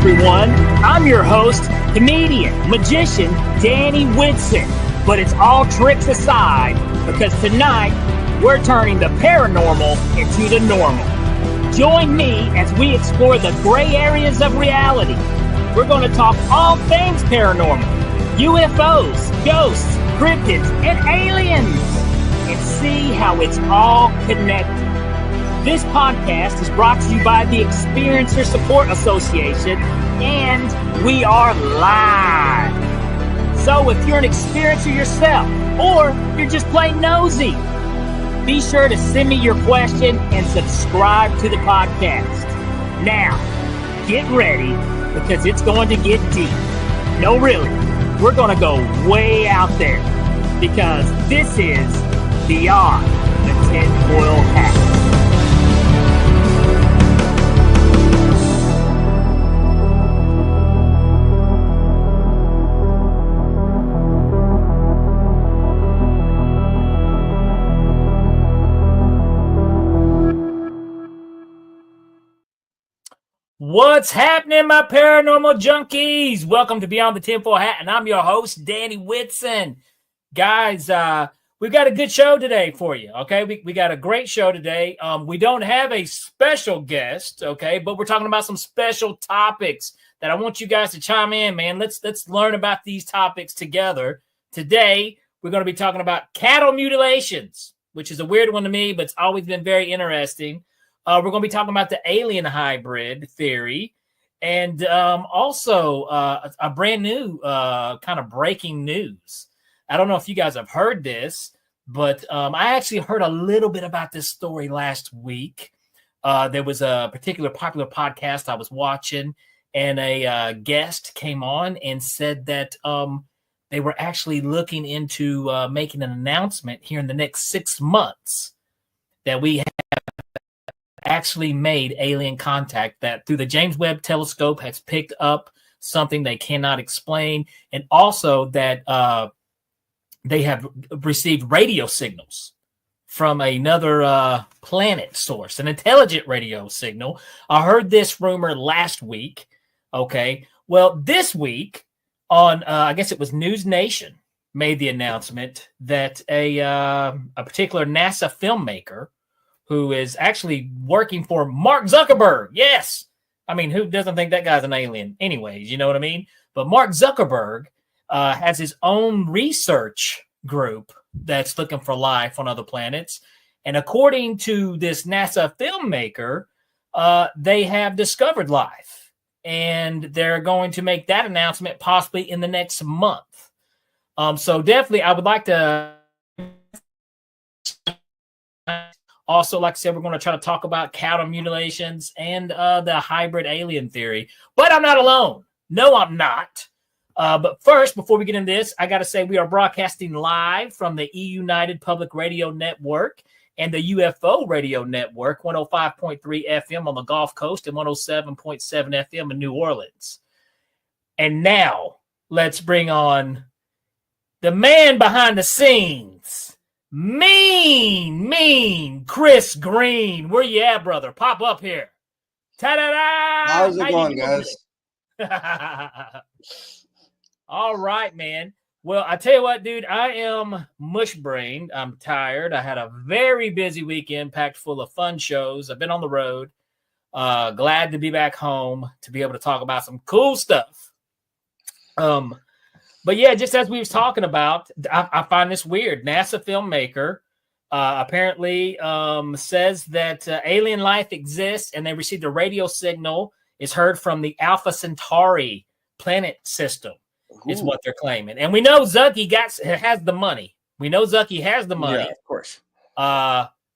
everyone. I'm your host, comedian, magician, Danny Whitson. But it's all tricks aside, because tonight we're turning the paranormal into the normal. Join me as we explore the gray areas of reality. We're going to talk all things paranormal, UFOs, ghosts, cryptids, and aliens, and see how it's all connected. This podcast is brought to you by the Experiencer Support Association, and we are live. So if you're an experiencer yourself, or you're just plain nosy, be sure to send me your question and subscribe to the podcast. Now, get ready, because it's going to get deep. No, really, we're going to go way out there, because this is Beyond the Tinfoil Hat. What's happening, my paranormal junkies? Welcome to Beyond the Tinfoil Hat, and I'm your host, Danny Whitson. Guys, we've got a good show today for you, okay? We got a great show today. We don't have a special guest, okay, but we're talking about some special topics that I want you guys to chime in, man. Let's learn about these topics together. Today, we're going to be talking about cattle mutilations, which is a weird one to me, but it's always been very interesting. We're going to be talking about the alien hybrid theory, and also a brand new kind of breaking news. I don't know if you guys have heard this, but I actually heard a little bit about this story last week. There was a particular popular podcast I was watching, and a guest came on and said that they were actually looking into making an announcement here in the next 6 months that we actually made alien contact, that through the James Webb telescope has picked up something they cannot explain, and also that they have received radio signals from another planet source, an intelligent radio signal. I heard this rumor last week. Okay, well, this week on I guess it was News Nation made the announcement that a particular NASA filmmaker who is actually working for Mark Zuckerberg. Yes. I mean, who doesn't think that guy's an alien anyways? You know what I mean? But Mark Zuckerberg has his own research group that's looking for life on other planets. And according to this NASA filmmaker, they have discovered life. And they're going to make that announcement possibly in the next month. So definitely, I would like to... Also, like I said, we're going to try to talk about cattle mutilations and the hybrid alien theory. But I'm not alone. No, I'm not. But first, before we get into this, I got to say we are broadcasting live from the E-United Public Radio Network and the UFO Radio Network, 105.3 FM on the Gulf Coast and 107.7 FM in New Orleans. And now, let's bring on the man behind the scenes. Mean Chris Green. Where you at, brother? Pop up here. Ta-da-da! How's it going, guys? All right, man. Well, I tell you what, dude, I am mush-brained. I'm tired. I had a very busy weekend packed full of fun shows. I've been on the road. Glad to be back home to be able to talk about some cool stuff. But yeah, just as we was talking about, I find this weird. NASA filmmaker apparently says that alien life exists, and they received a radio signal is heard from the Alpha Centauri planet system. Ooh. Is what they're claiming. And we know Zucky has the money. We know Zucky has the money. Yeah, of course.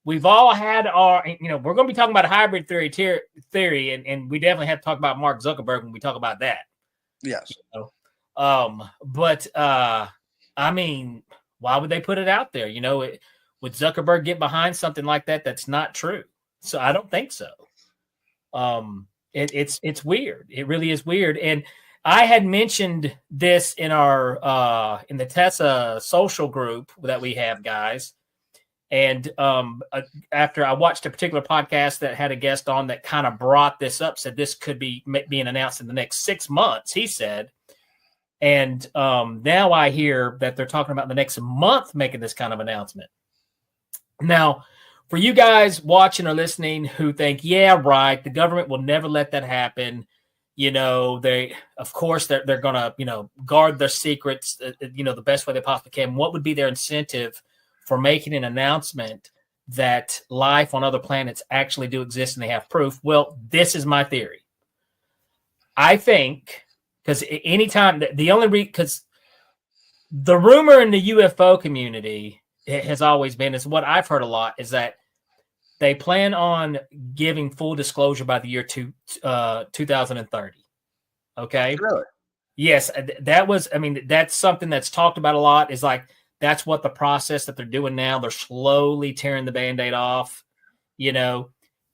We've all had our, we're going to be talking about hybrid theory, and we definitely have to talk about Mark Zuckerberg when we talk about that. Yes. But I mean, why would they put it out there? Would Zuckerberg get behind something like that that's not true? So I don't think so. It's weird. It really is weird. And I had mentioned this in our in the Tessa social group that we have, guys. And after I watched a particular podcast that had a guest on that kind of brought this up, said this could be being announced in the next 6 months, he said. And now I hear that they're talking about the next month making this kind of announcement. Now, for you guys watching or listening who think, yeah, right, the government will never let that happen. You know, of course, they're going to, guard their secrets, the best way they possibly can. What would be their incentive for making an announcement that life on other planets actually do exist and they have proof? Well, this is my theory. I think, because anytime, because the rumor in the UFO community has always been, is what I've heard a lot, is that they plan on giving full disclosure by the year 2030. Okay. Really? Yes. That's something that's talked about a lot, is like, that's what the process that they're doing now. They're slowly tearing the Band-Aid off, and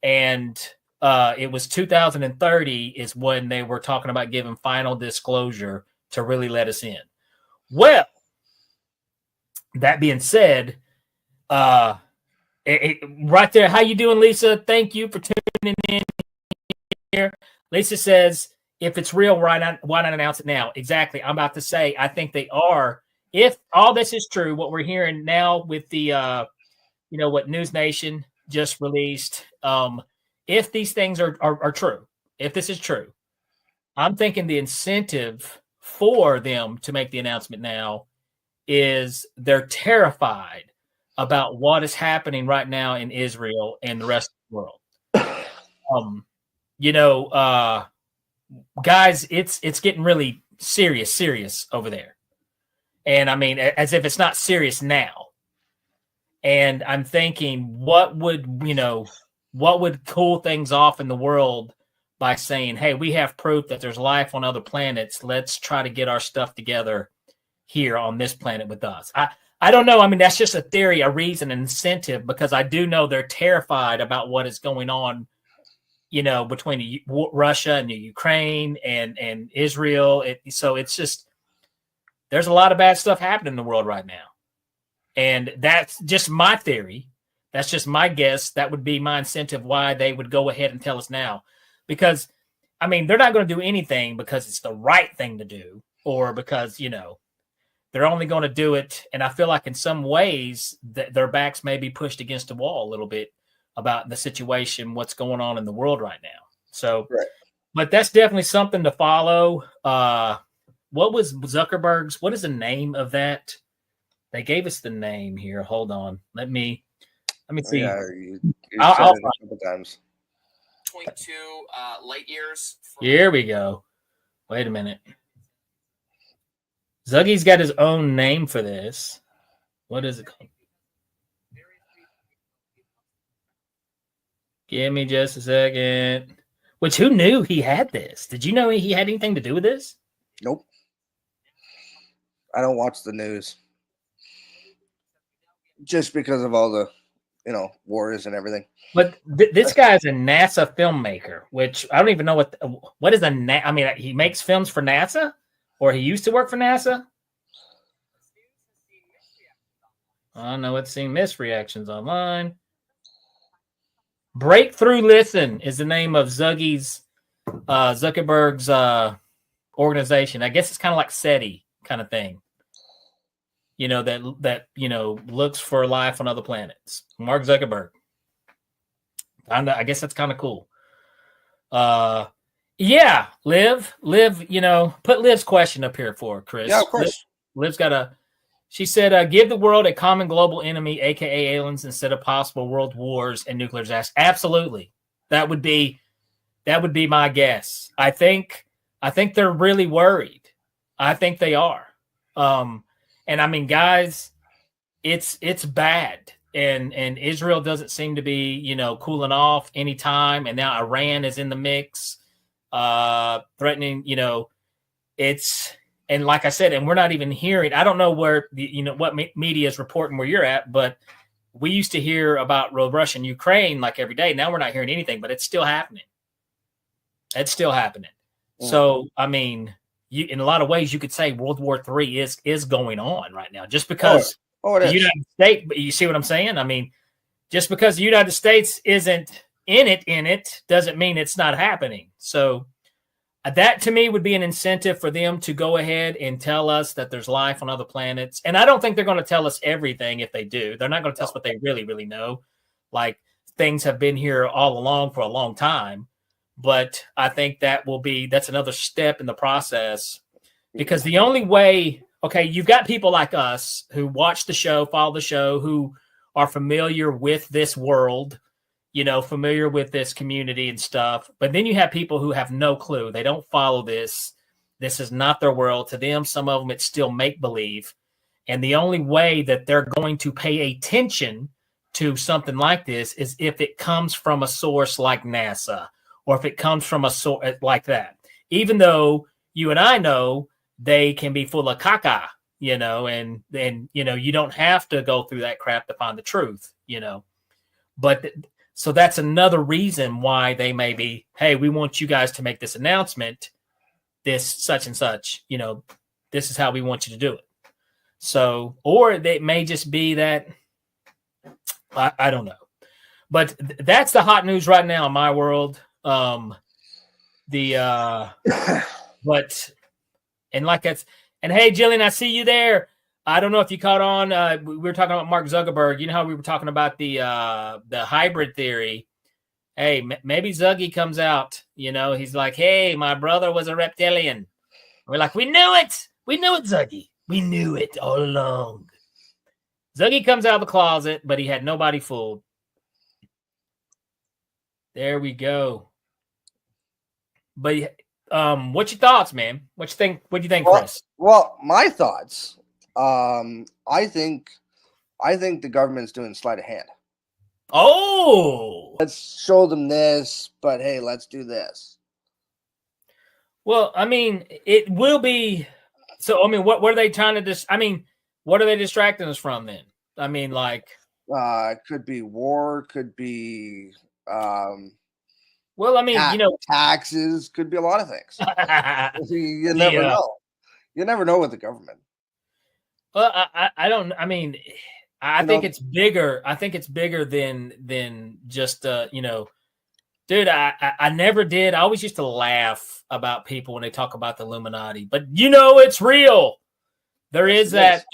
it was 2030 is when they were talking about giving final disclosure to really let us in. Well, that being said, right there, how you doing, Lisa? Thank you for tuning in here. Lisa says, if it's real, why not announce it now? Exactly. I'm about to say, I think they are. If all this is true, what we're hearing now with the, what News Nation just released, if these things are true, if this is true, I'm thinking the incentive for them to make the announcement now is they're terrified about what is happening right now in Israel and the rest of the world. Guys, it's getting really serious over there. And I mean, as if it's not serious now. And I'm thinking, what would cool things off in the world by saying, hey, we have proof that there's life on other planets. Let's try to get our stuff together here on this planet with us. I don't know. I mean, that's just a theory, a reason, an incentive, because I do know they're terrified about what is going on, between Russia and the Ukraine and Israel. So it's just, there's a lot of bad stuff happening in the world right now. And that's just my theory. That's just my guess. That would be my incentive why they would go ahead and tell us now. Because, I mean, they're not going to do anything because it's the right thing to do, or because, they're only going to do it. And I feel like in some ways that their backs may be pushed against the wall a little bit about the situation, what's going on in the world right now. So, right. But that's definitely something to follow. What was Zuckerberg's? What is the name of that? They gave us the name here. Hold on. Let me see. Yeah, I'll a couple times. 0.2 light years. Here we go. Wait a minute. Zuggy's got his own name for this. What is it called? Give me just a second. Which, who knew he had this? Did you know he had anything to do with this? Nope. I don't watch the news. Just because of all the, wars and everything. But this guy is a NASA filmmaker, which I don't even know what is a I mean, he makes films for NASA, or he used to work for NASA. I know it's seen misreactions online. Breakthrough Listen is the name of Zuckerberg's organization. I guess it's kind of like SETI kind of thing. That looks for life on other planets. Mark Zuckerberg. I guess that's kind of cool. Yeah, Liv, put Liv's question up here for Chris. Yeah, of course. Liv's got she said, give the world a common global enemy, aka aliens, instead of possible world wars and nuclear disasters. Absolutely. That would be my guess. I think they're really worried. I think they are. And I mean, guys, it's bad. And Israel doesn't seem to be, cooling off anytime. And now Iran is in the mix, threatening, and like I said, and we're not even hearing, I don't know where, what media is reporting where you're at, but we used to hear about Russia and Ukraine like every day. Now we're not hearing anything, but it's still happening. It's still happening. Mm. So, I mean, in a lot of ways, you could say World War III is going on right now, just because Oh, it the is. United States. But you see what I'm saying? I mean, just because the United States isn't in it doesn't mean it's not happening. So that to me would be an incentive for them to go ahead and tell us that there's life on other planets. And I don't think they're going to tell us everything if they do. They're not going to tell us what they really, really know. Like things have been here all along for a long time. But I think that's another step in the process, because the only way, okay, you've got people like us who watch the show, follow the show, who are familiar with this world, familiar with this community and stuff. But then you have people who have no clue. They don't follow this. This is not their world. To them, some of them, it's still make-believe. And the only way that they're going to pay attention to something like this is if it comes from a source like NASA, or if it comes from a source like that. Even though you and I know they can be full of caca, and you don't have to go through that crap to find the truth, But so that's another reason why they may be, hey, we want you guys to make this announcement, this such and such, this is how we want you to do it. So, or it may just be that, I don't know. But that's the hot news right now in my world. But and like that's, and hey, Jillian, I see you there. I don't know if you caught on. We were talking about Mark Zuckerberg. You know how we were talking about the hybrid theory. Hey, maybe Zuggy comes out. He's like, hey, my brother was a reptilian. We're like, we knew it. We knew it, Zuggy. We knew it all along. Zuggy comes out of the closet, but he had nobody fooled. There we go. But what's your thoughts, man? What do you think, Chris? Well, my thoughts. I think the government's doing sleight of hand. Oh, let's show them this, but hey, let's do this. Well, I mean, it will be. So, I mean, what are they trying to what are they distracting us from then? I mean, like, could be war, could be, well, I mean, taxes, could be a lot of things. You never know. You never know with the government. Well, I don't. I mean, I think it's bigger. I think it's bigger than just dude. I never did. I always used to laugh about people when they talk about the Illuminati, but it's real. There is that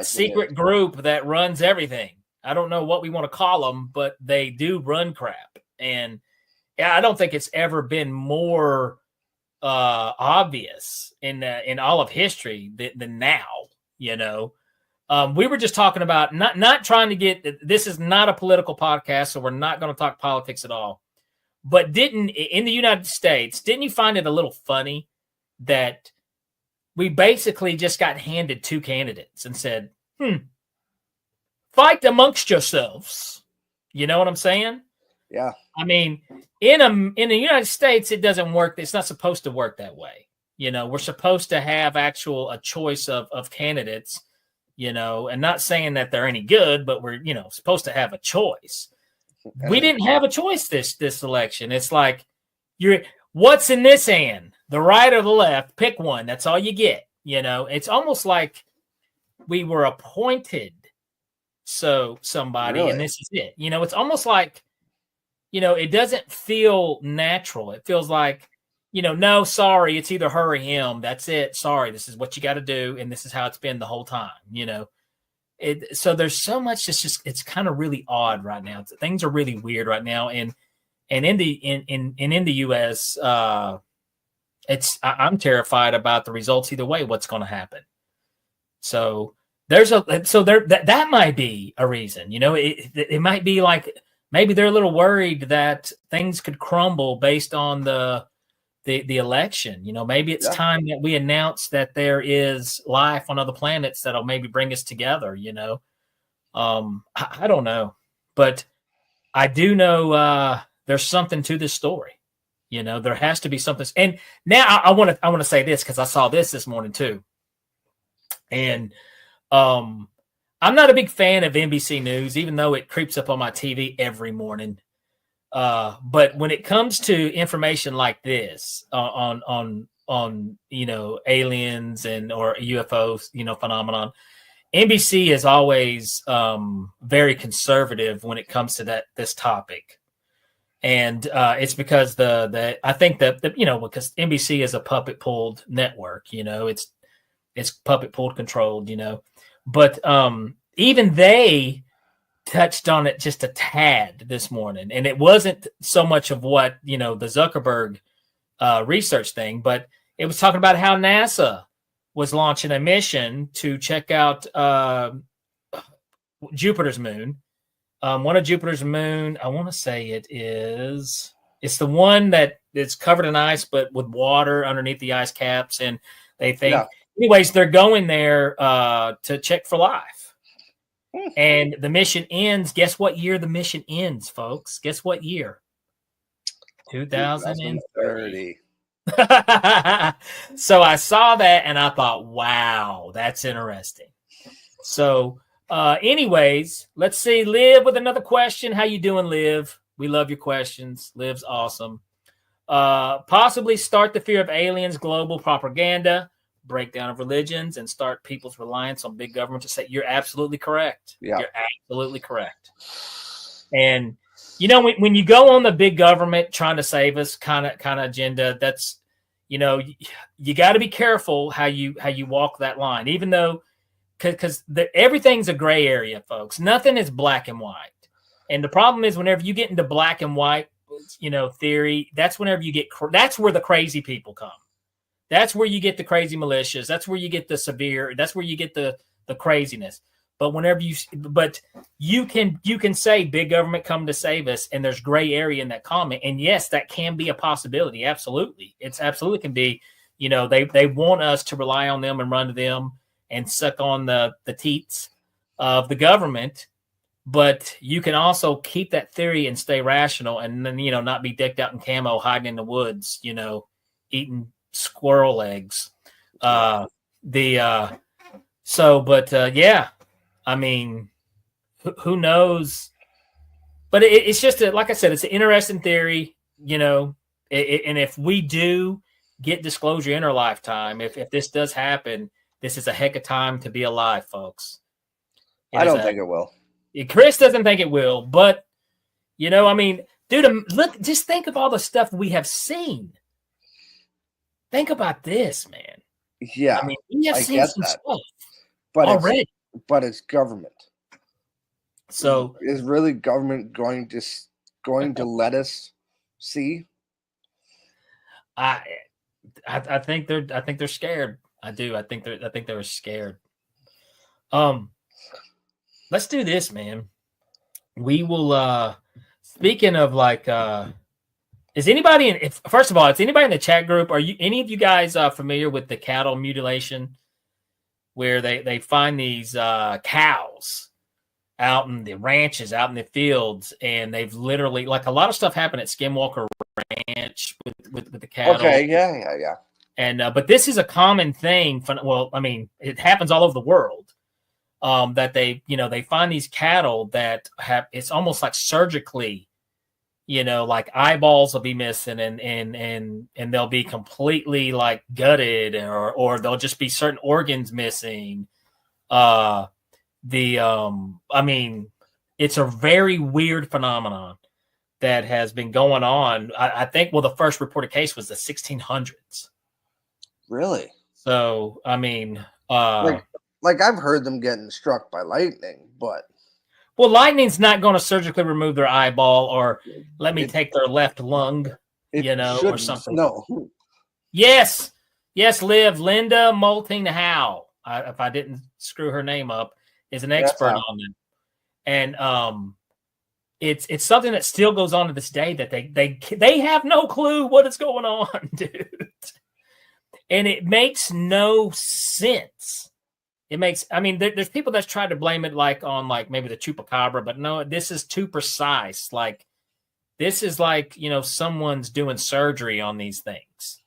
secret group that runs everything. I don't know what we want to call them, but they do run crap. And I don't think it's ever been more obvious in all of history than now. We were just talking about not trying to get. This is not a political podcast, so we're not going to talk politics at all. But in the United States, didn't you find it a little funny that we basically just got handed two candidates and said, fight amongst yourselves. You know what I'm saying? Yeah. I mean, in the United States, it doesn't work. It's not supposed to work that way. We're supposed to have a choice of candidates, and not saying that they're any good, but we're, supposed to have a choice. We didn't have a choice this election. It's like, what's in this hand? The right or the left? Pick one. That's all you get. It's almost like we were appointed somebody, really? And this is it. It's almost like, it doesn't feel natural. It feels like, no, sorry, it's either her or him. That's it. Sorry, this is what you got to do, and this is how it's been the whole time. So there's so much. It's kind of really odd right now. Things are really weird right now, and in the U.S., I'm terrified about the results either way. What's going to happen? So that might be a reason. It might be like maybe they're a little worried that things could crumble based on the election. Maybe it's time that we announce that there is life on other planets that'll maybe bring us together. I don't know, but I do know there's something to this story. There has to be something. And now I want to say this because I saw this morning too, and I'm not a big fan of NBC News, even though it creeps up on my TV every morning. But when it comes to information like this on aliens or UFOs, phenomenon, NBC is always very conservative when it comes to this topic. And it's because I think that because NBC is a puppet pulled network, it's puppet pulled controlled, but even they touched on it just a tad this morning, and it wasn't so much of what the Zuckerberg research thing, but it was talking about how NASA was launching a mission to check out Jupiter's moon. One of Jupiter's moon, I want to say it's the one that is covered in ice, but with water underneath the ice caps. And they think, anyways, they're going there to check for life. And the mission ends. Guess what year the mission ends, folks? Guess what year? 2030. So I saw that and I thought, wow, that's interesting. So anyways, let's see. Liv with another question. How you doing, Liv? We love your questions. Liv's awesome. Possibly start the fear of aliens, global propaganda, breakdown of religions, and start people's reliance on big government to say you're absolutely correct. Yeah. You're absolutely correct. And when you go on the big government trying to save us kind of agenda, that's you got to be careful how you walk that line, even though because everything's a gray area, folks. Nothing is black and white. And the problem is whenever you get into black and white, theory, that's whenever you get that's where the crazy people come. That's where you get the crazy militias. That's where you get the severe. That's where you get the craziness. But you can say big government come to save us, and there's gray area in that comment. And yes, that can be a possibility. Absolutely, it's absolutely can be. They want us to rely on them and run to them and suck on the teats of the government. But you can also keep that theory and stay rational, and then not be decked out in camo, hiding in the woods, eating squirrel eggs. Yeah. I mean, who knows? But it's just like I said, it's an interesting theory, and if we do get disclosure in our lifetime, if this does happen, this is a heck of time to be alive, folks. I don't think it will. Chris doesn't think it will, but dude, look, just think of all the stuff we have seen. Think about this, man. Yeah, I mean, we have seen some stuff but already. But it's government. So is really government going to let us see? I think they're scared. I do. I think they're scared. Let's do this, man. We will speaking of is anybody first of all, is anybody in the chat group? Are you any of you guys familiar with the cattle mutilation? Where they find these cows out in the ranches, out in the fields, and they've literally a lot of stuff happened at Skinwalker Ranch with the cattle. Okay, yeah. And but this is a common thing. Well, I mean, it happens all over the world. That they find these cattle that have it's almost like surgically, like eyeballs will be missing and they'll be completely like gutted or there'll just be certain organs missing. I mean, it's a very weird phenomenon that has been going on. I think, the first reported case was the 1600s. Really? So, I mean, like I've heard them getting struck by lightning, but. Well, lightning's not going to surgically remove their eyeball or let me take their left lung, or something. No. Yes, Liv. Linda Moulting Howe, if I didn't screw her name up, is an expert on them. And it's something that still goes on to this day that they have no clue what is going on, dude. And it makes no sense. There's people that's tried to blame it on maybe the chupacabra, but no, this is too precise. This is someone's doing surgery on these things.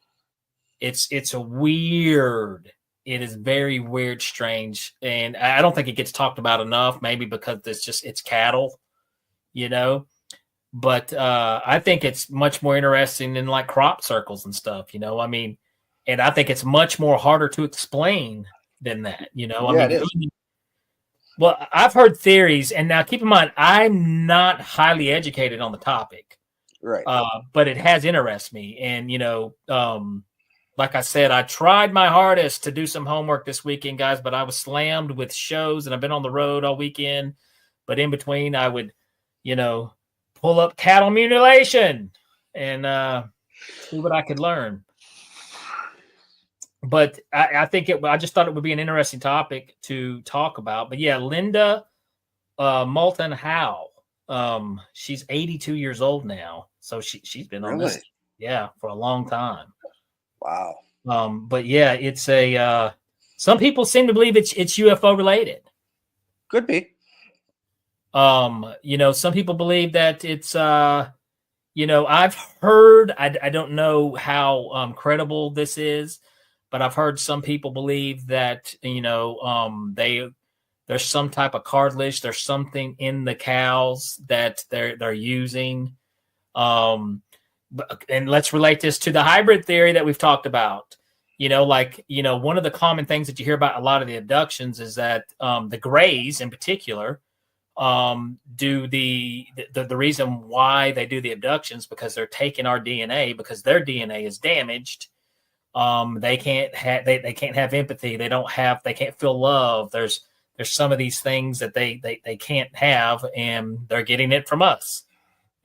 It's a weird. It is very weird, strange, and I don't think it gets talked about enough. Maybe because it's cattle, But I think it's much more interesting than crop circles and stuff, and I think it's much more harder to explain than that, It is. Well, I've heard theories, and now keep in mind, I'm not highly educated on the topic, Right. but it has interested me. And, like I said, I tried my hardest to do some homework this weekend, guys, but I was slammed with shows, and I've been on the road all weekend. But in between, I would, pull up cattle mutilation and see what I could learn. But I think I just thought it would be an interesting topic to talk about. But yeah, Linda Moulton Howe. She's 82 years old now, so she's been on this, for a long time. Wow. But yeah, it's a. Some people seem to believe it's UFO related. Could be. Some people believe that it's. I've heard. I don't know how credible this is, but I've heard some people believe that there's some type of cartilage. There's something in the cows that they're using. And let's relate this to the hybrid theory that we've talked about. One of the common things that you hear about a lot of the abductions is that the Greys in particular do the reason why they do the abductions because they're taking our DNA because their DNA is damaged. They can't have empathy. They can't feel love. There's some of these things that they can't have, and they're getting it from us.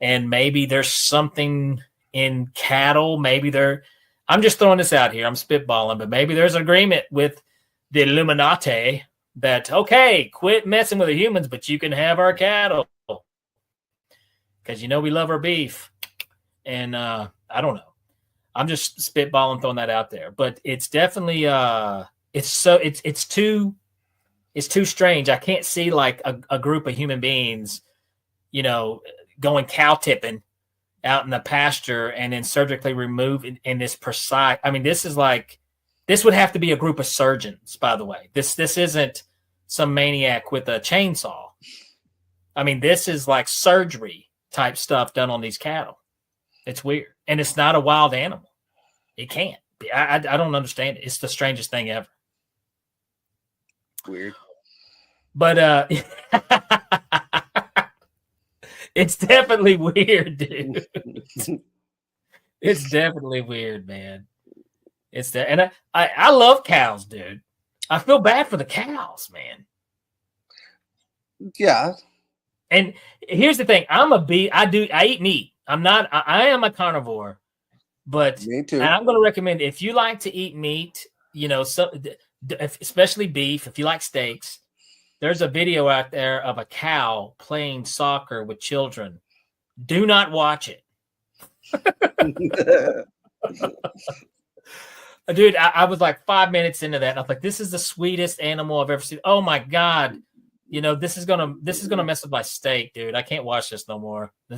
And maybe there's something in cattle. I'm just throwing this out here. I'm spitballing, but maybe there's an agreement with the Illuminati that, okay, quit messing with the humans, but you can have our cattle because we love our beef. And I don't know. I'm just spitballing, throwing that out there, but it's definitely it's too strange. I can't see like a group of human beings, going cow tipping out in the pasture and then surgically remove in this precise. I mean, this would have to be a group of surgeons, by the way. This isn't some maniac with a chainsaw. I mean, this is like surgery type stuff done on these cattle. It's weird. And it's not a wild animal. It can't be. I don't understand it. It's the strangest thing ever. Weird. But it's definitely weird, dude. It's definitely weird, man. And I love cows, dude. I feel bad for the cows, man. Yeah. And here's the thing: I eat meat. I am a carnivore, but me too. And I'm going to recommend if you like to eat meat, especially beef. If you like steaks, there's a video out there of a cow playing soccer with children. Do not watch it. Dude, I was like 5 minutes into that. And I was like, this is the sweetest animal I've ever seen. Oh my God. This is gonna mess with my steak, dude. I can't watch this no more. I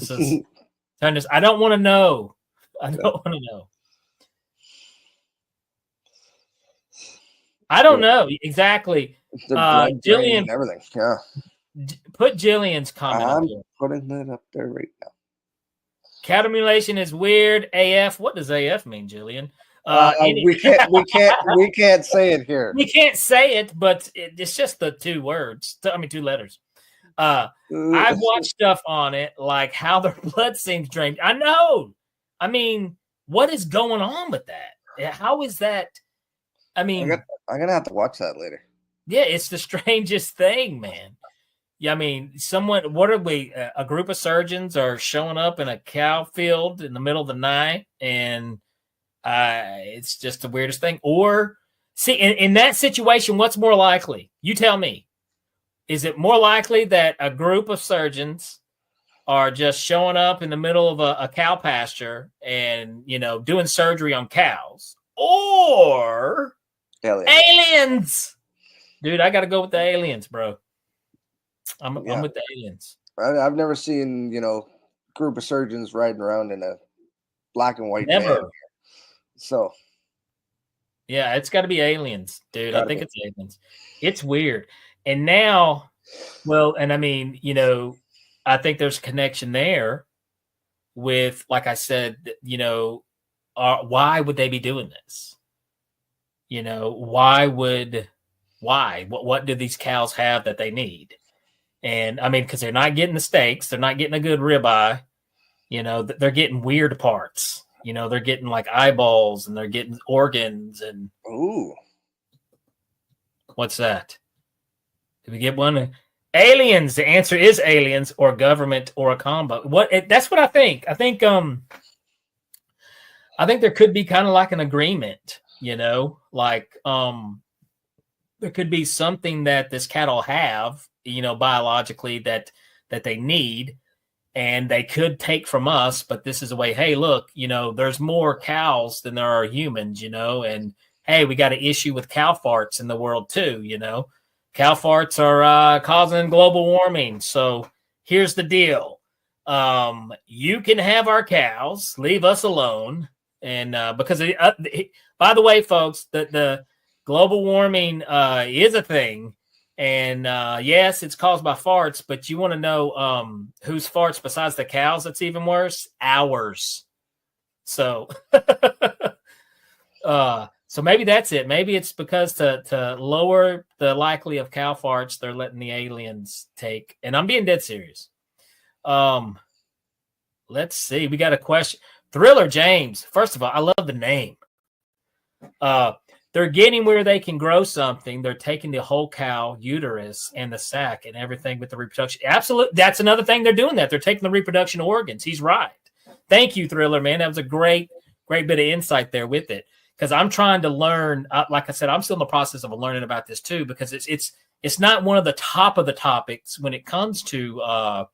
don't want to know. I don't want to know. I don't know exactly. Jillian and everything. Yeah. Put Jillian's comment up there. Putting it up there right now. Cattle mutilation is weird. AF. What does AF mean, Jillian? We can't say it here. We can't say it, but it's just the two words. Two letters. I've watched stuff on it, like how their blood seems drained. I know. I mean, what is going on with that? How is that? I mean, I'm gonna have to watch that later. Yeah, it's the strangest thing, man. Yeah, I mean, what are we? A group of surgeons are showing up in a cow field in the middle of the night, and it's just the weirdest thing. Or, see, in that situation, what's more likely? You tell me. Is it more likely that a group of surgeons are just showing up in the middle of a cow pasture and, doing surgery on cows? Or aliens? Dude, I got to go with the aliens, bro. I'm with the aliens. I've never seen, group of surgeons riding around in a black and white Never. van. So. Yeah, it's got to be aliens, dude. I think it's aliens. It's weird. And now, I think there's a connection there with, like I said, why would they be doing this? Why would Why? What do these cows have that they need? And I mean, because they're not getting the steaks, they're not getting a good ribeye. They're getting weird parts. They're getting like eyeballs, and they're getting organs. And ooh, what's that? Did we get one? Aliens. The answer is aliens, or government, or a combo. That's what I think. I think there could be kind of like an agreement. Like there could be something that this cattle have, biologically that they need, and they could take from us. But this is a way. Hey, look, there's more cows than there are humans. And hey, we got an issue with cow farts in the world too. Cow farts are causing global warming. So here's the deal. You can have our cows, leave us alone. And because, by the way, folks, the global warming is a thing. And yes, it's caused by farts. But you want to know whose farts besides the cows that's even worse? Ours. So so maybe that's it. Maybe it's because to lower the likely of cow farts, they're letting the aliens take. And I'm being dead serious. Let's see. We got a question. Thriller James. First of all, I love the name. They're getting where they can grow something. They're taking the whole cow uterus and the sac and everything with the reproduction. Absolutely. That's another thing they're doing that. They're taking the reproduction organs. He's right. Thank you, Thriller, man. That was a great bit of insight there with it. Because I'm trying to learn, like I said, I'm still in the process of learning about this too, because it's not one of the topics when it comes to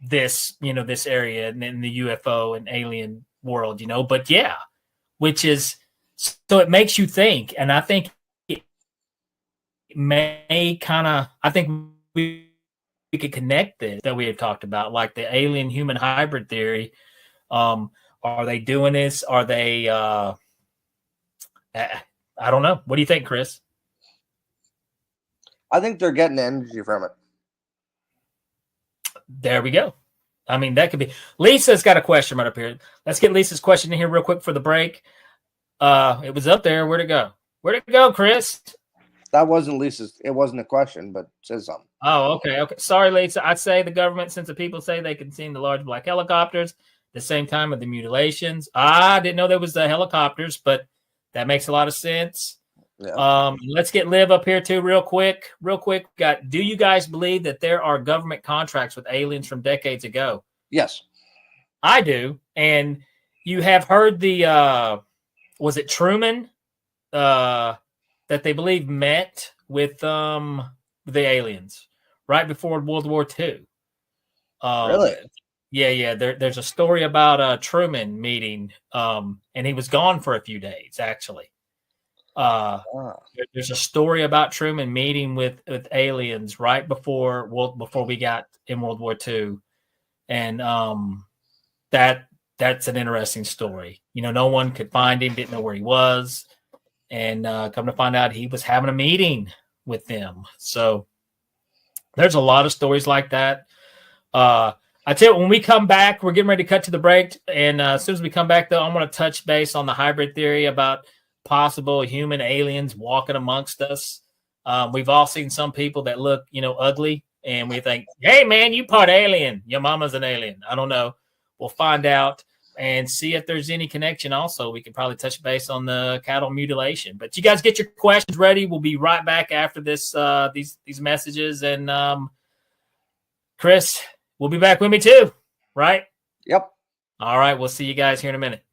this area and in the UFO and alien world, but yeah, which is, so it makes you think. And I think it may I think we could connect this that we have talked about, like the alien human hybrid theory. Are they doing this? Are they, I don't know. What do you think, Chris? I think they're getting energy from it. There we go. I mean, that could be. Lisa's got a question right up here. Let's get Lisa's question in here real quick for the break. It was up there. Where'd it go? Where'd it go, Chris? That wasn't Lisa's. It wasn't a question, but it says something. Oh, okay. Sorry, Lisa. I'd say the government, since the people say they can see the large black helicopters at the same time of the mutilations. I didn't know there was the helicopters, but that makes a lot of sense. Yeah. Let's get Liv up here too real quick. Do you guys believe that there are government contracts with aliens from decades ago? Yes. I do. And you have heard the was it Truman that they believe met with the aliens right before World War II. Really? Yeah. There's a story about Truman meeting, and he was gone for a few days, actually. There's a story about Truman meeting with aliens right before we got in World War II, and that's an interesting story. No one could find him, didn't know where he was, and come to find out he was having a meeting with them. So there's a lot of stories like that. I tell you, when we come back, we're getting ready to cut to the break, and as soon as we come back, though, I'm going to touch base on the hybrid theory about possible human aliens walking amongst us. We've all seen some people that look, ugly, and we think, hey, man, you part alien. Your mama's an alien. I don't know. We'll find out and see if there's any connection. Also, we can probably touch base on the cattle mutilation. But you guys get your questions ready. We'll be right back after this, these messages. And Chris, will be back with me too, right? Yep. All right. We'll see you guys here in a minute.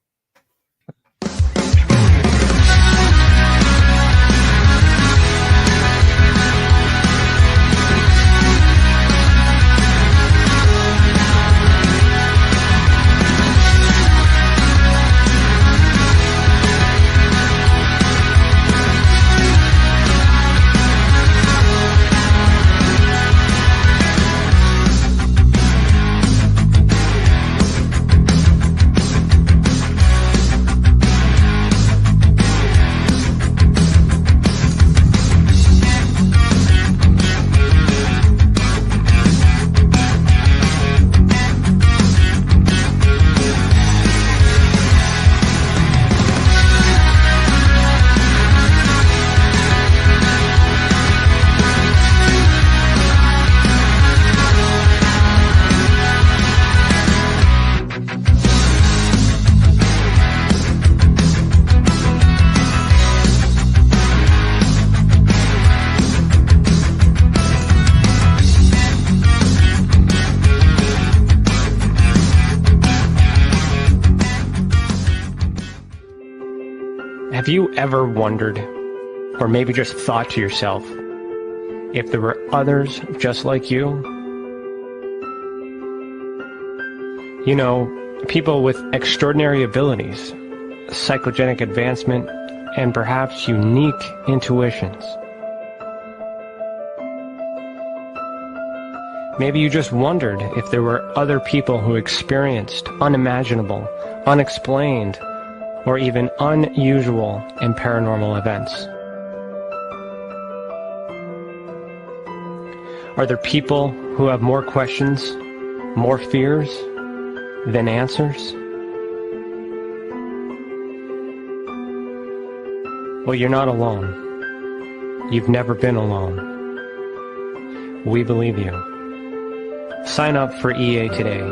Have you ever wondered, or maybe just thought to yourself, if there were others just like you? You know, people with extraordinary abilities, psychogenic advancement, and perhaps unique intuitions. Maybe you just wondered if there were other people who experienced unimaginable, unexplained, or even unusual and paranormal events. Are there people who have more questions, more fears than answers? Well, you're not alone. You've never been alone. We believe you. Sign up for EA today.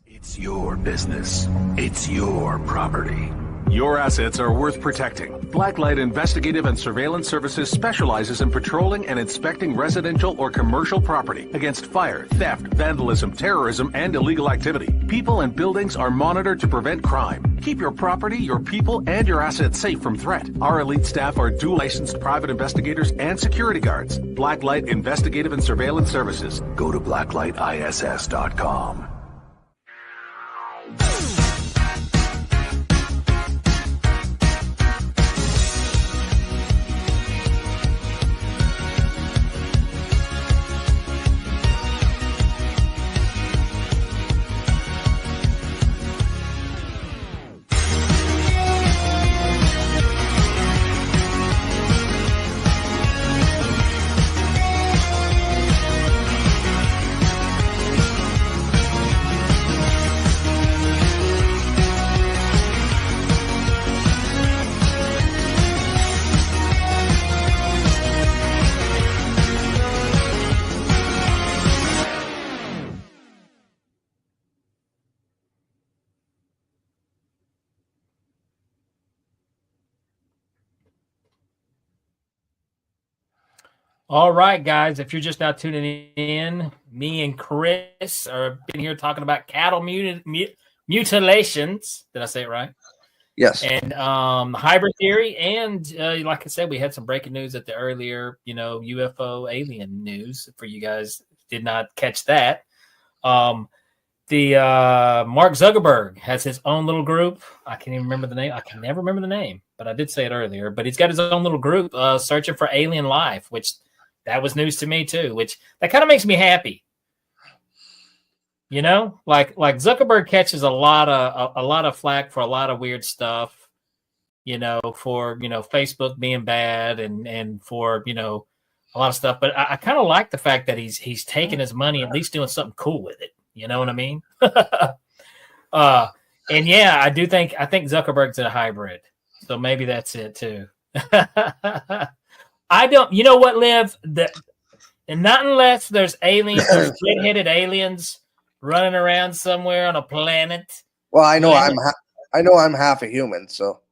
It's your business. It's your property. Your assets are worth protecting. Blacklight Investigative and Surveillance Services specializes in patrolling and inspecting residential or commercial property against fire, theft, vandalism, terrorism, and illegal activity. People and buildings are monitored to prevent crime. Keep your property, your people, and your assets safe from threat. Our elite staff are dual licensed private investigators and security guards. Blacklight Investigative and Surveillance Services. Go to blacklightiss.com. All right, guys, if you're just now tuning in, me and Chris are been here talking about cattle mutilations. Did I say it right? Yes. And hybrid theory. And like I said, we had some breaking news at the earlier, UFO alien news for you guys. Did not catch that. The Mark Zuckerberg has his own little group. I can't even remember the name. I can never remember the name, but I did say it earlier. But he's got his own little group searching for alien life, which that was news to me too, which that kind of makes me happy. Like Zuckerberg catches a lot of flack for a lot of weird stuff, for Facebook being bad and for a lot of stuff. But I kind of like the fact that he's taking his money, at least doing something cool with it. You know what I mean? And yeah, I think Zuckerberg's a hybrid, so maybe that's it too. I don't. You know what, Liv? And not unless there's red-headed aliens running around somewhere on a planet. Well, I know I'm half a human, so.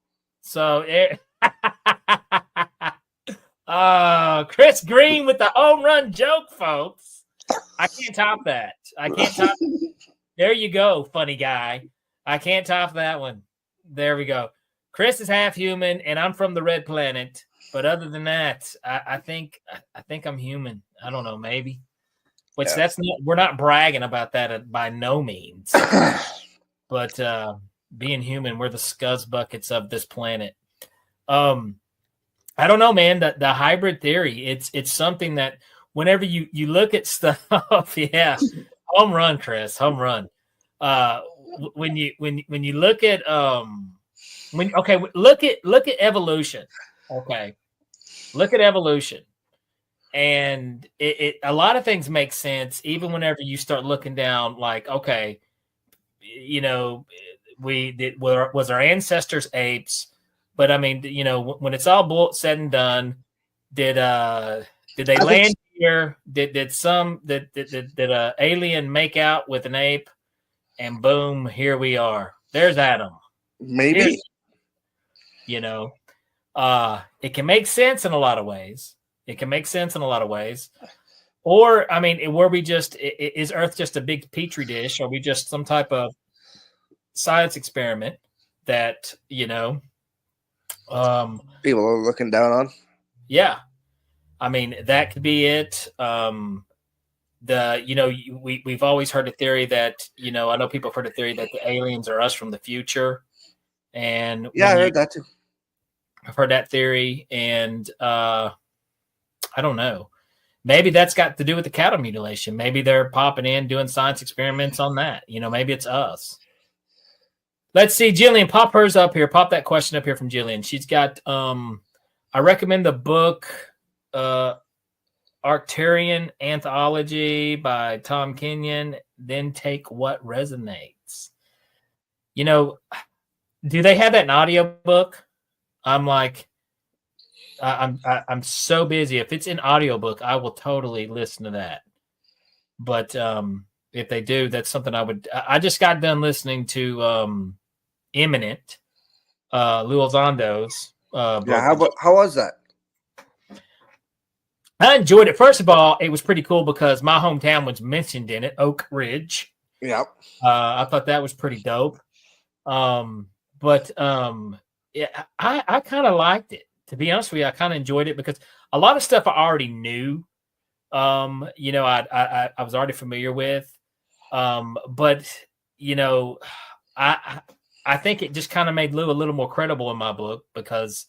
Chris Green with the home run joke, folks. I can't top that. There you go, funny guy. I can't top that one. There we go. Chris is half human, and I'm from the red planet. But other than that, I think I'm human. I don't know, maybe. Which we're not bragging about that by no means. But being human, we're the scuzz buckets of this planet. I don't know, man. The hybrid theory, it's something that whenever you look at stuff, yeah, home run, Chris, home run. When you look at look at evolution. Okay, look at evolution, and a lot of things make sense even whenever you start looking down. Like, okay, you know, was our ancestors apes? But I mean, you know, when it's all said and done, did they land here? Did a alien make out with an ape? And boom, here we are. There's Adam. Maybe. You know, it can make sense in a lot of ways. It can make sense in a lot of ways. Or, I mean, were we just, is Earth just a big petri dish? Are we just some type of science experiment that, you know, people are looking down on? Yeah. I mean, that could be it. We've always heard a theory that, you know, I know people have heard a theory that the aliens are us from the future. And yeah, I heard that too. I've heard that theory. And I don't know. Maybe that's got to do with the cattle mutilation. Maybe they're popping in, doing science experiments on that. You know, maybe it's us. Let's see, Jillian, pop hers up here. Pop that question up here from Jillian. She's got, I recommend the book, Arcturian Anthology by Tom Kenyon, then take what resonates. You know, do they have that in audiobook? I'm like, I'm so busy. If it's in audiobook, I will totally listen to that. But if they do, that's something I just got done listening to Imminent, Lou Elizondo's book. Yeah, how was that? I enjoyed it. First of all, it was pretty cool because my hometown was mentioned in it, Oak Ridge. Yep. I thought that was pretty dope. But yeah, I kind of liked it. To be honest with you, I kind of enjoyed it because a lot of stuff I already knew. You know, I was already familiar with. But you know, I think it just kind of made Lou a little more credible in my book because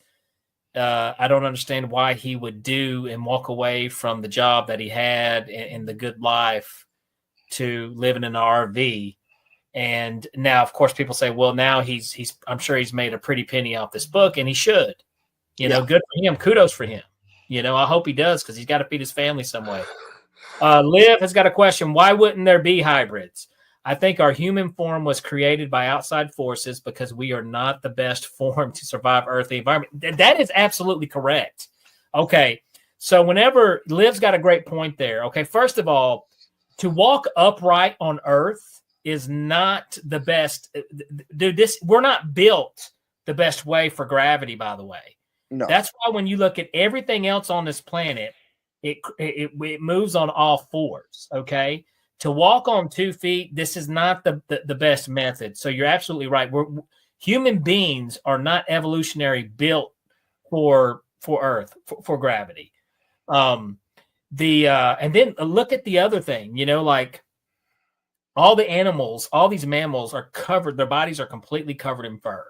I don't understand why he would do and walk away from the job that he had in the good life to living in an RV. And now, of course, people say, well, now I'm sure he's made a pretty penny off this book, and he should. You know, good for him. Kudos for him. You know, I hope he does because he's got to feed his family some way. Liv has got a question. Why wouldn't there be hybrids? I think our human form was created by outside forces because we are not the best form to survive earthly environment. That is absolutely correct. Okay, so whenever Liv's got a great point there. Okay, first of all, to walk upright on Earth is not the best. Dude, we're not built the best way for gravity, by the way. No. That's why when you look at everything else on this planet, it moves on all fours, okay? To walk on 2 feet, this is not the best method. So you're absolutely right. Human beings are not evolutionary built for Earth, for gravity. And then look at the other thing, you know, like all the animals, all these mammals are covered, their bodies are completely covered in fur.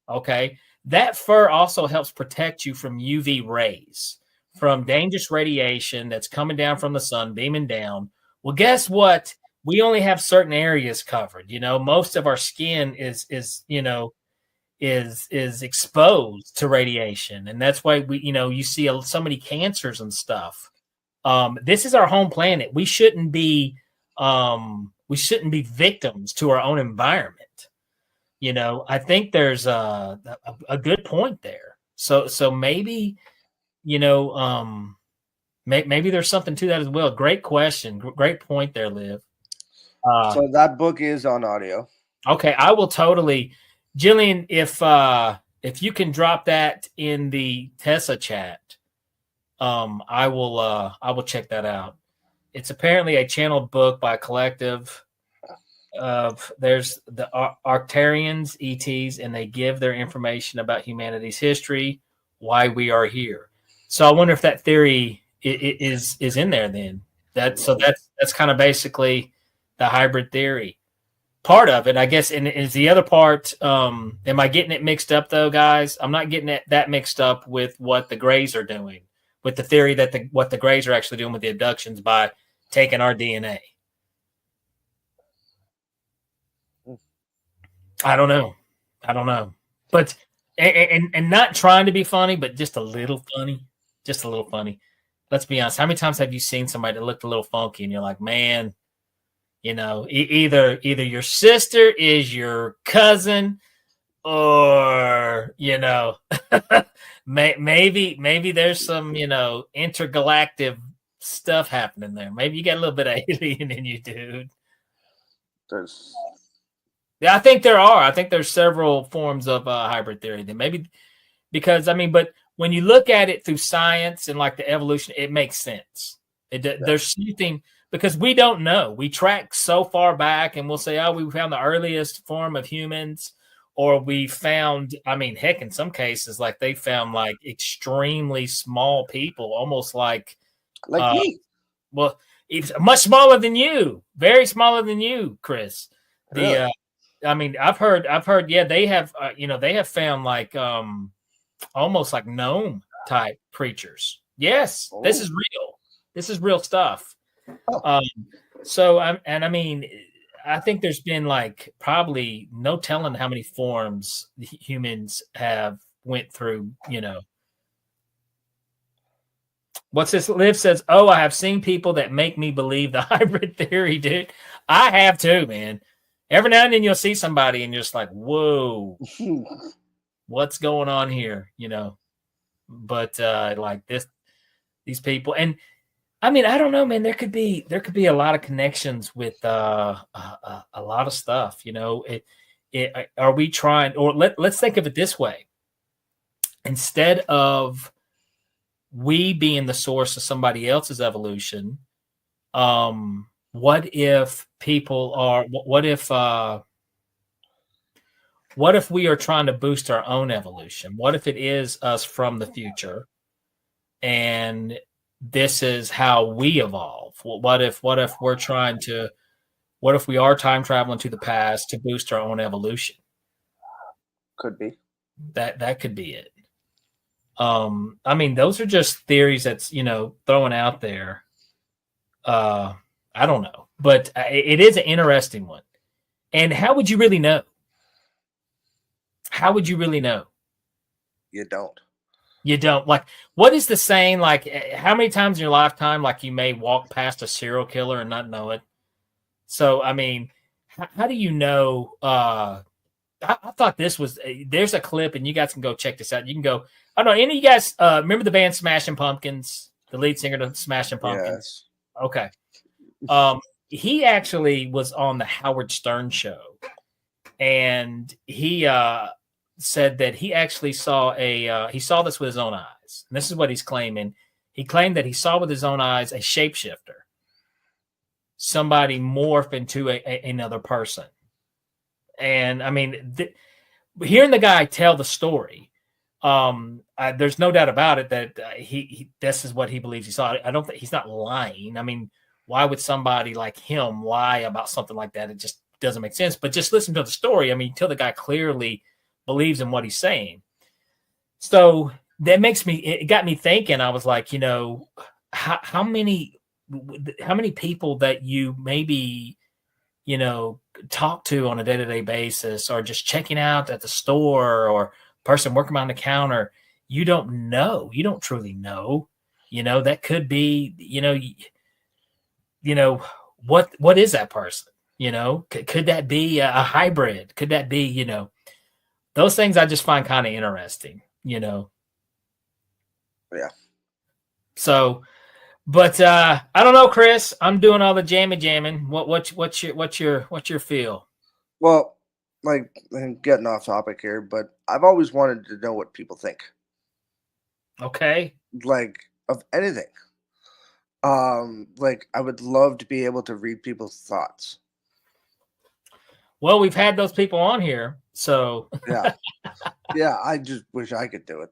Okay. That fur also helps protect you from UV rays, from dangerous radiation that's coming down from the sun, beaming down. Well, guess what? We only have certain areas covered. You know, most of our skin is exposed to radiation, and that's why you see so many cancers and stuff. This is our home planet. We shouldn't be victims to our own environment. You know, I think there's a good point there. So maybe, you know, maybe there's something to that as well. Great question. Great point there, Liv. So that book is on audio. Okay, I will totally, Jillian, if you can drop that in the Tessa chat, I will check that out. It's apparently a channeled book by a collective of there's the Arcturians, ETs, and they give their information about humanity's history, why we are here. So I wonder if that theory is in there then. That's kind of basically the hybrid theory. part of it, I guess. And is the other part, am I getting it mixed up though, guys? I'm not getting that mixed up with what the Greys are doing, with the theory that what the Greys are actually doing with the abductions by taking our DNA. I don't know. But and not trying to be funny, but just a little funny. Just a little funny. Let's be honest. How many times have you seen somebody that looked a little funky and you're like, man, you know, either your sister is your cousin, or you know, maybe there's some, you know, intergalactic stuff happening there. Maybe you got a little bit of alien in you, dude. Yeah, I think there are. I think there's several forms of hybrid theory. Then maybe because but when you look at it through science and like the evolution, it makes sense. There's something, because we don't know. We track so far back, and we'll say, "Oh, we found the earliest form of humans," or we found. Heck, in some cases, like they found like extremely small people, almost like me. Well, it's much smaller than you, very smaller than you, Chris. Really? I've heard. Yeah, they have. They have found like almost like gnome type creatures. Yes, This is real. This is real stuff. Oh. I think there's been like probably no telling how many forms humans have went through. You know, what's this? Liv says, "Oh, I have seen people that make me believe the hybrid theory, dude. I have too, man. Every now and then you'll see somebody and you're just like, whoa." What's going on here, you know? But like these people, and I don't know, man. There could be a lot of connections with a lot of stuff, you know. Are we trying, or let's think of it this way: instead of we being the source of somebody else's evolution, what if people are? What if we are trying to boost our own evolution? What if it is us from the future, and this is how we evolve? What if we're trying to? What if we are time traveling to the past to boost our own evolution? Could be. That could be it. Those are just theories that's throwing out there. I don't know, but it is an interesting one. And how would you really know? How would you really know? You don't. You don't. Like, what is the saying? Like, how many times in your lifetime, like, you may walk past a serial killer and not know it? So, how do you know? I thought this was, there's a clip, and you guys can go check this out. You can go, I don't know, any of you guys remember the band Smashing Pumpkins? The lead singer of Smashing Pumpkins? Yes. Okay. He actually was on the Howard Stern show, and he said that he actually saw he saw this with his own eyes. And this is what he's claiming. He claimed that he saw with his own eyes a shapeshifter, somebody morph into another person. And hearing the guy tell the story, there's no doubt about it that he this is what he believes he saw. I don't think he's not lying. Why would somebody like him lie about something like that? It just doesn't make sense. But just listen to the story. Until the guy clearly believes in what he's saying. So that it got me thinking. I was like, how many people that you maybe, talk to on a day-to-day basis, or just checking out at the store, or person working behind the counter, you don't know. You don't truly know. That could be, what is that person? Could that be a hybrid? Could that be, those things I just find kind of interesting, Yeah. So, but I don't know, Chris. I'm doing all the jamming. What's your feel? Well, like, I'm getting off topic here, but I've always wanted to know what people think. Okay. Like, of anything. Like, I would love to be able to read people's thoughts. Well, we've had those people on here, so yeah. I just wish I could do it.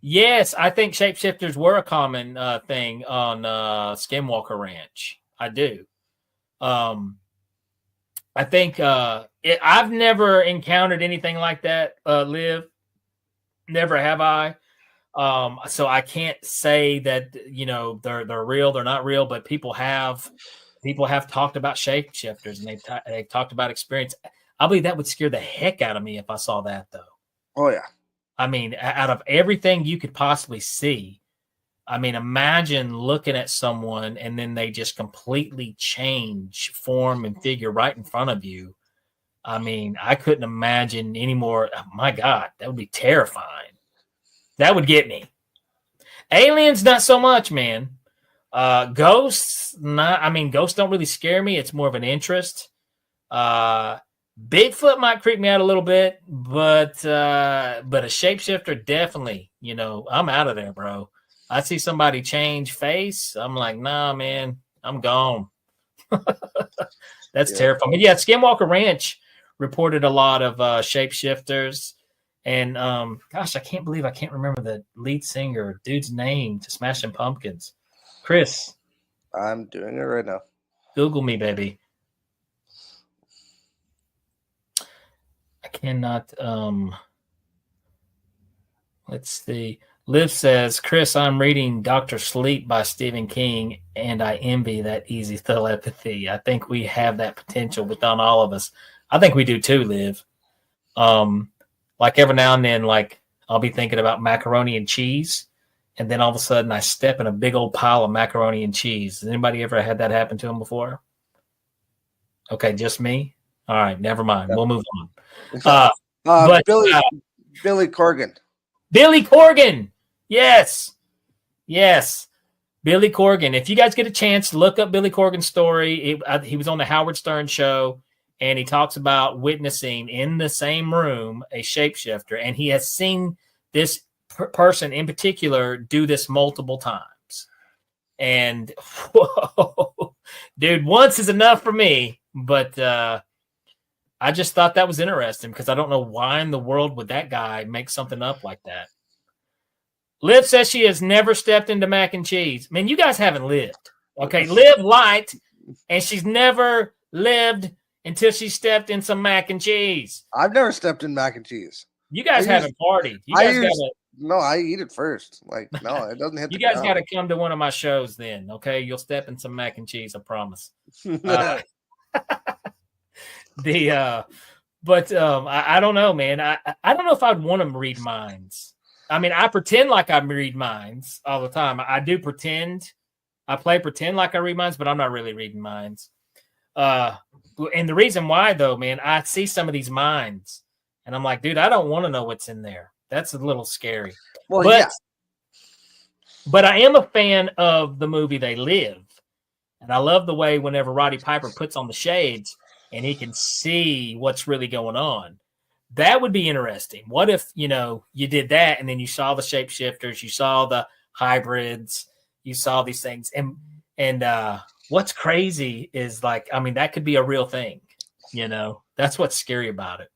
Yes, I think shapeshifters were a common thing on Skinwalker Ranch. I do. I think I've never encountered anything like that, Liv. Never have I. So I can't say that they're real, they're not real, but people have talked about shapeshifters and they've talked about experience. I believe that would scare the heck out of me if I saw that, though. Oh yeah. I mean, out of everything you could possibly see, I mean, imagine looking at someone and then they just completely change form and figure right in front of you. I mean, I couldn't imagine any more. Oh, my God, that would be terrifying. That would get me. Aliens, not so much, man. Ghosts, not. I mean, ghosts don't really scare me. It's more of an interest. Bigfoot might creep me out a little bit, but a shapeshifter definitely. I'm out of there, bro. I see somebody change face, I'm like, nah, man, I'm gone. That's terrifying. But yeah, Skinwalker Ranch reported a lot of shapeshifters. And gosh, I can't believe I can't remember the lead singer dude's name to Smashing Pumpkins. Chris. I'm doing it right now. Google me, baby. I cannot let's see. Liv says, Chris, I'm reading Dr. Sleep by Stephen King, and I envy that easy telepathy. I think we have that potential within all of us. I think we do too, Liv. Like every now and then, like I'll be thinking about macaroni and cheese, and then all of a sudden I step in a big old pile of macaroni and cheese. Has anybody ever had that happen to them before? Okay, just me? All right, never mind. We'll move on. Billy Corgan. Billy Corgan. Yes. Billy Corgan. If you guys get a chance, look up Billy Corgan's story. He was on the Howard Stern show, and he talks about witnessing in the same room a shapeshifter, and he has seen this person in particular do this multiple times. And whoa, dude, once is enough for me, but I just thought that was interesting because I don't know why in the world would that guy make something up like that. Liv says she has never stepped into mac and cheese. Man, you guys haven't lived. Okay, Liv light, and she's never lived until she stepped in some mac and cheese. I've never stepped in mac and cheese. You guys haven't partied. No, I eat it first. Like, no, it doesn't hit. You guys got to come to one of my shows then. Okay, you'll step in some mac and cheese. I promise. I don't know, man. I don't know if I'd want to read minds. I mean, I pretend like I read minds all the time. I do pretend. I pretend like I read minds, but I'm not really reading minds. And the reason why, though, man, I see some of these minds, and I'm like, dude, I don't want to know what's in there. That's a little scary. Well, but I am a fan of the movie They Live, and I love the way whenever Roddy Piper puts on the shades and he can see what's really going on. That would be interesting. What if, you did that and then you saw the shapeshifters, you saw the hybrids, you saw these things. And what's crazy is that could be a real thing. That's what's scary about it.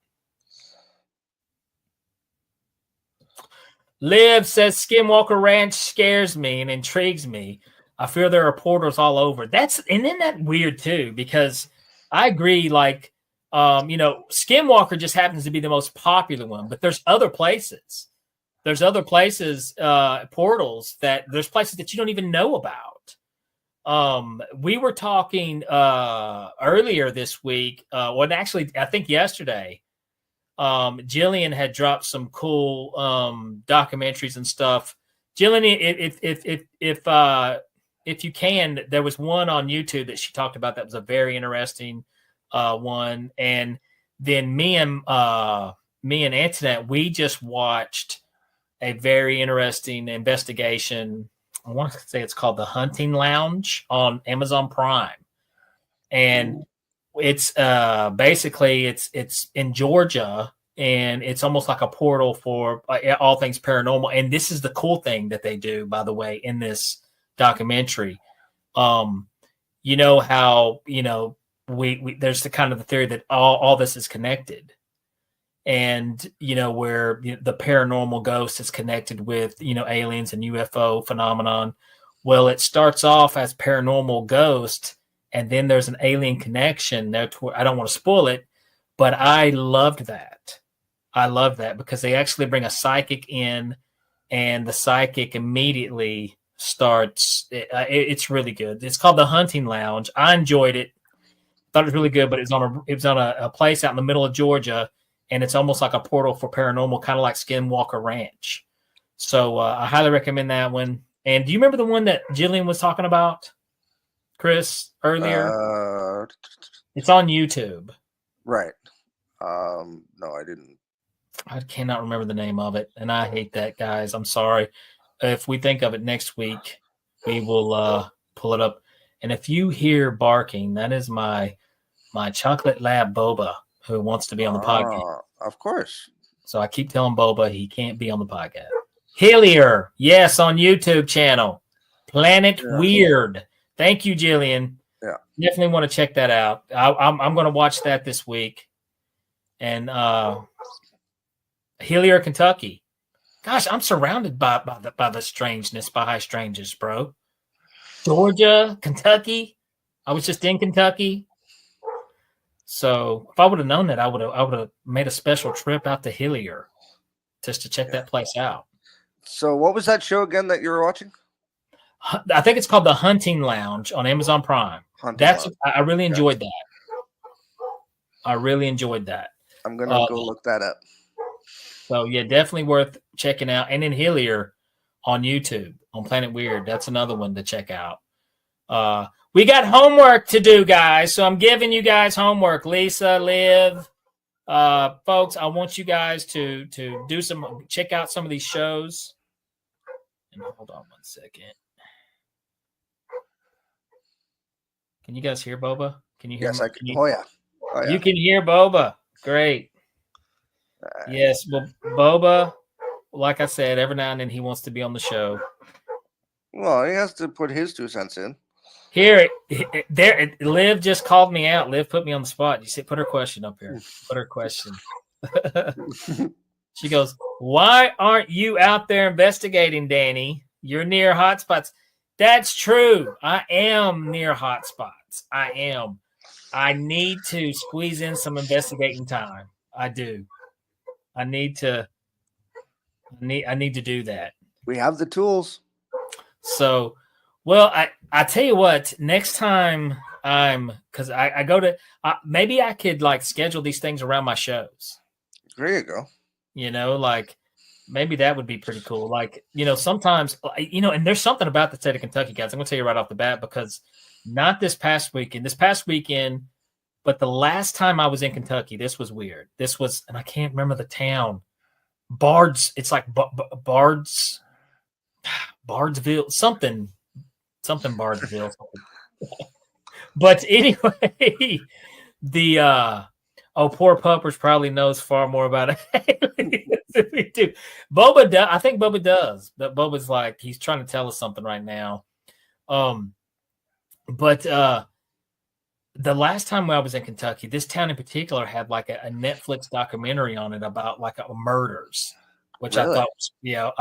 Liv says Skinwalker Ranch scares me and intrigues me. I fear there are portals all over. Isn't that weird too? Because I agree, Skinwalker just happens to be the most popular one, but there's other places. There's other places, portals there's places that you don't even know about. We were talking earlier this week, I think yesterday, Jillian had dropped some cool documentaries and stuff. Jillian, if you can, there was one on YouTube that she talked about that was a very interesting one. And then me and Antoinette, we just watched a very interesting investigation. I want to say it's called The Hunting Lounge on Amazon Prime. And it's basically it's in Georgia, and it's almost like a portal for all things paranormal. And this is the cool thing that they do, by the way, in this documentary. How there's the kind of the theory that all this is connected, and where the paranormal ghost is connected with aliens and UFO phenomenon. Well, it starts off as paranormal ghost, and then there's an alien connection there. I don't want to spoil it, but I loved that. I love that because they actually bring a psychic in, and the psychic immediately starts. It's really good. It's called The Hunting Lounge. I enjoyed it. Thought it was really good, but it was on a place out in the middle of Georgia, and it's almost like a portal for paranormal, kind of like Skinwalker Ranch. So I highly recommend that one. And do you remember the one that Jillian was talking about, Chris, earlier? It's on YouTube. Right. No, I didn't. I cannot remember the name of it, and I hate that, guys. I'm sorry. If we think of it next week, we will pull it up. And if you hear barking, that is my chocolate lab Boba, who wants to be on the podcast. Of course. So I keep telling Boba he can't be on the podcast. Hillier, yes, on YouTube channel. Planet Weird. Thank you, Jillian. Yeah. Definitely want to check that out. I'm going to watch that this week. And Hillier, Kentucky. Gosh, I'm surrounded by the strangeness, by high strangeness, bro. Georgia, Kentucky. I was just in Kentucky. So if I would have known that, I would have made a special trip out to Hillier just to check that place out. So what was that show again that you were watching? I think it's called The Hunting Lounge on Amazon Prime. I really enjoyed that. I really enjoyed that. I'm going to go look that up. So, yeah, definitely worth checking out. And then Hillier on YouTube, on Planet Weird. That's another one to check out. We got homework to do, guys. So I'm giving you guys homework. Lisa, Liv, folks, I want you guys to check out some of these shows. And hold on 1 second. Can you guys hear Boba? Can you hear? Yes, I can. Oh, yeah. You can hear Boba. Great. Yes. Well, Boba, like I said, every now and then he wants to be on the show. Well, he has to put his 2 cents in. Here, Liv just called me out. Liv put me on the spot. You said, put her question up here. Put her question. She goes, "Why aren't you out there investigating, Danny? You're near hotspots." That's true. I am near hotspots. I am. I need to squeeze in some investigating time. I do. I need to do that. We have the tools. So, well, I tell you what, next time because I go to, maybe I could like schedule these things around my shows. There you go. You know, like maybe that would be pretty cool. Like, you know, sometimes, you know, and there's something about the state of Kentucky, guys. I'm going to tell you right off the bat, because not this past weekend, but the last time I was in Kentucky, this was weird. This was, and I can't remember the town. It's like Bardsville, something Bardsville. But anyway, the poor Puppers probably knows far more about it than we do. Boba does. I think Boba does. But Boba's like, he's trying to tell us something right now. But the last time I was in Kentucky, this town in particular had like a Netflix documentary on it about like murders, which really? I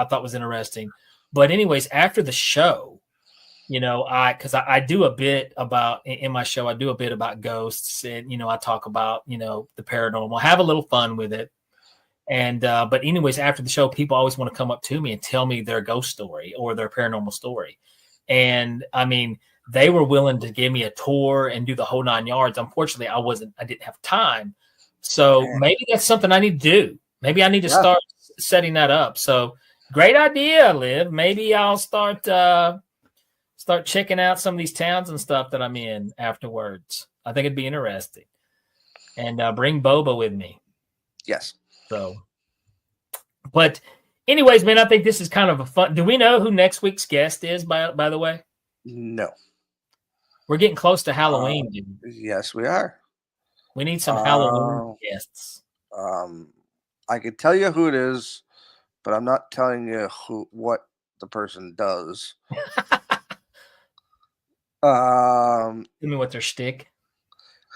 thought was interesting. But anyways, after the show, you know, because I do a bit about in my show, I do a bit about ghosts, and you know, I talk about, you know, the paranormal, have a little fun with it. And but anyways, after the show, people always want to come up to me and tell me their ghost story or their paranormal story. And I mean, they were willing to give me a tour and do the whole 9 yards. Unfortunately, I didn't have time. So maybe that's something I need to do. Maybe I need to start setting that up. So great idea, Liv. Maybe I'll start checking out some of these towns and stuff that I'm in afterwards. I think it'd be interesting. And bring Boba with me. Yes. So, but anyways, man, I think this is kind of a fun. Do we know who next week's guest is, by the way? No. We're getting close to Halloween, dude. Yes, we are. We need some Halloween guests. I could tell you who it is, but I'm not telling you what the person does. Tell me what their shtick.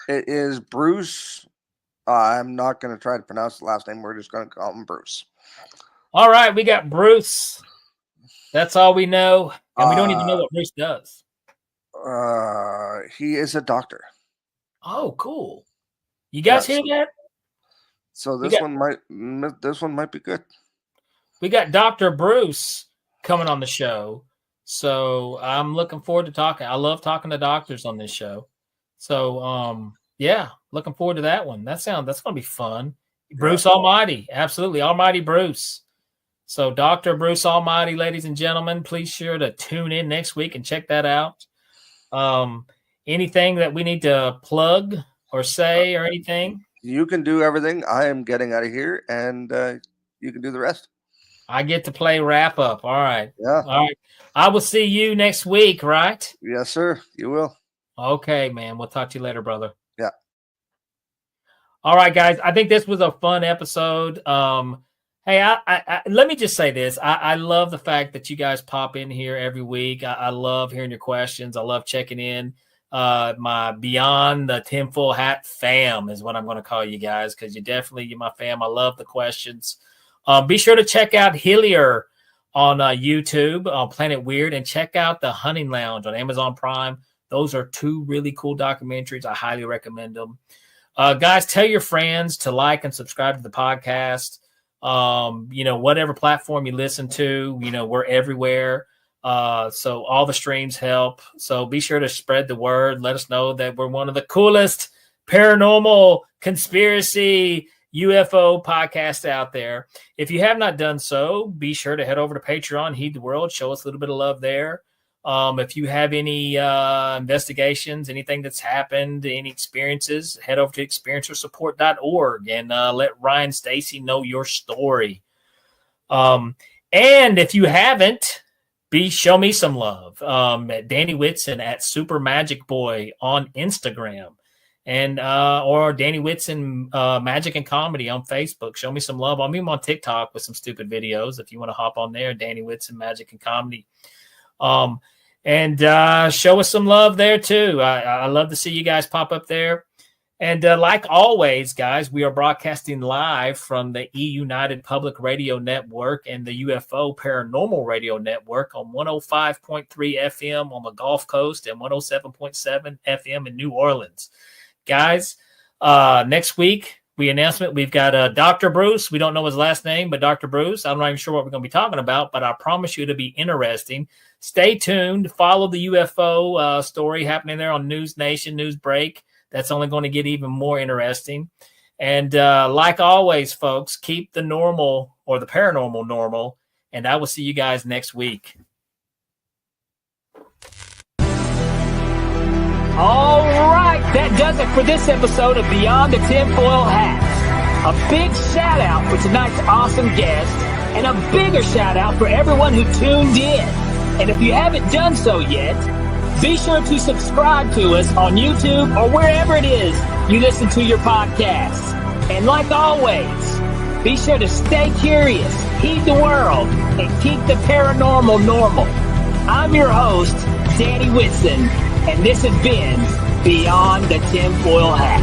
It is Bruce. I'm not going to try to pronounce the last name. We're just going to call him Bruce. All right, we got Bruce. That's all we know, and we don't even know what Bruce does. He is a doctor. Oh, cool. You guys Yes. hear that? So We this got- one might be good. We got Dr. Bruce coming on the show. So I'm looking forward to talking. I love talking to doctors on this show. So yeah, looking forward to that one. That's gonna be fun. Bruce Almighty, absolutely. Almighty Bruce. So Dr. Bruce Almighty, ladies and gentlemen, please sure to tune in next week and check that out. Anything that we need to plug or say or anything? You can do everything. I am getting out of here, and you can do the rest. I get to play wrap up. All right. Yeah. All right. I will see you next week, right? Yes, sir. You will. Okay, man. We'll talk to you later, brother. Yeah. All right, guys. I think this was a fun episode. Hey, I let me just say this. I love the fact that you guys pop in here every week. I love hearing your questions. I love checking in. My Beyond the Tinfoil Hat fam is what I'm going to call you guys, because you're my fam. I love the questions. Be sure to check out Hillier on YouTube, on Planet Weird, and check out The Hunting Lounge on Amazon Prime. Those are two really cool documentaries. I highly recommend them. Guys, tell your friends to like and subscribe to the podcast. Whatever platform you listen to, we're everywhere. So all the streams help. So be sure to spread the word. Let us know that we're one of the coolest paranormal conspiracy UFO podcasts out there. If you have not done so, be sure to head over to Patreon, Heed the World, show us a little bit of love there. If you have any investigations, anything that's happened, any experiences, head over to experiencersupport.org and let Ryan Stacy know your story. And if you haven't, show me some love at Danny Whitson at Super Magic Boy on Instagram, and or Danny Whitson Magic and Comedy on Facebook. Show me some love. I'm even on TikTok with some stupid videos. If you want to hop on there, Danny Whitson Magic and Comedy. And show us some love there too. I love to see you guys pop up there. And like always, guys, we are broadcasting live from the E-United Public Radio Network and the UFO Paranormal Radio Network on 105.3 FM on the Gulf Coast and 107.7 FM in New Orleans. Guys, next week, we've got Dr. Bruce. We don't know his last name, but Dr. Bruce. I'm not even sure what we're going to be talking about, but I promise you it'll be interesting. Stay tuned. Follow the UFO story happening there on News Nation, News Break. That's only going to get even more interesting. And like always, folks, keep the normal or the paranormal normal. And I will see you guys next week. All right, that does it for this episode of Beyond the Tinfoil Hat. A big shout out for tonight's awesome guest, and a bigger shout out for everyone who tuned in. And if you haven't done so yet, be sure to subscribe to us on YouTube or wherever it is you listen to your podcasts. And like always, be sure to stay curious, heed the world, and keep the paranormal normal. I'm your host, Danny Whitson, and this has been Beyond the Tinfoil Hat.